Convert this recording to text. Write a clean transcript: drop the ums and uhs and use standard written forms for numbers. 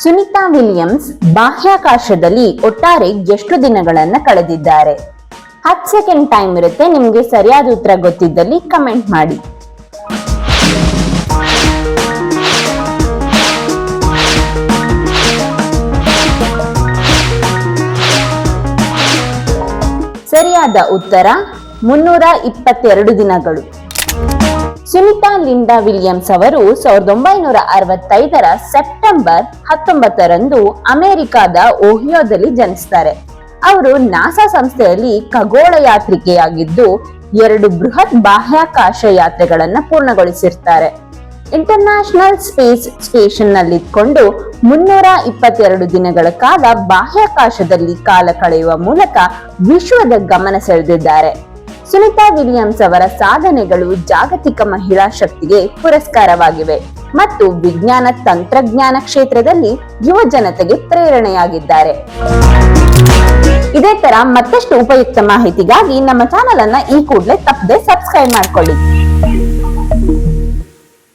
Sunita Williams ಬಾಹ್ಯಾಕಾಶದಲ್ಲಿ ಒಟ್ಟಾರೆ ಎಷ್ಟು ದಿನಗಳನ್ನ ಕಳೆದಿದ್ದಾರೆ? 10 ಸೆಕೆಂಡ್ ಟೈಮ್ ಇರುತ್ತೆ. ನಿಮ್ಗೆ ಸರಿಯಾದ ಉತ್ತರ ಗೊತ್ತಿದ್ದಲ್ಲಿ ಕಮೆಂಟ್ ಮಾಡಿ. ಸರಿಯಾದ ಉತ್ತರ 322 ದಿನಗಳು. ಸುನಿತಾ ಲಿಂಡಾ ವಿಲಿಯಮ್ಸ್ ಅವರು 1965 ಸೆಪ್ಟೆಂಬರ್ 19ರಂದು ಅಮೆರಿಕಾದ ಓಹಿಯೋದಲ್ಲಿ ಜನಿಸ್ತಾರೆ. ಅವರು ನಾಸಾ ಸಂಸ್ಥೆಯಲ್ಲಿ ಖಗೋಳ ಯಾತ್ರಿಕೆಯಾಗಿದ್ದು 2 ಬೃಹತ್ ಬಾಹ್ಯಾಕಾಶ ಯಾತ್ರೆಗಳನ್ನ ಪೂರ್ಣಗೊಳಿಸಿರ್ತಾರೆ. ಇಂಟರ್ನ್ಯಾಷನಲ್ ಸ್ಪೇಸ್ ಸ್ಟೇಷನ್ ನಲ್ಲಿದ್ಕೊಂಡು 322 ದಿನಗಳ ಕಾಲ ಬಾಹ್ಯಾಕಾಶದಲ್ಲಿ ಕಾಲ ಕಳೆಯುವ ಮೂಲಕ ವಿಶ್ವದ ಗಮನ ಸೆಳೆದಿದ್ದಾರೆ. ಸುನಿತಾ ವಿಲಿಯಮ್ಸ್ ಅವರ ಸಾಧನೆಗಳು ಜಾಗತಿಕ ಮಹಿಳಾ ಶಕ್ತಿಗೆ ಪುರಸ್ಕಾರವಾಗಿವೆ ಮತ್ತು ವಿಜ್ಞಾನ ತಂತ್ರಜ್ಞಾನ ಕ್ಷೇತ್ರದಲ್ಲಿ ಯುವ ಜನತೆಗೆ ಪ್ರೇರಣೆಯಾಗಿದ್ದಾರೆ. ಇದೇ ತರ ಮತ್ತಷ್ಟು ಉಪಯುಕ್ತ ಮಾಹಿತಿಗಾಗಿ ನಮ್ಮ ಚಾನೆಲ್ ಅನ್ನ ಈ ಕೂಡಲೇ ತಪ್ಪದೆ ಸಬ್ಸ್ಕ್ರೈಬ್ ಮಾಡ್ಕೊಳ್ಳಿ.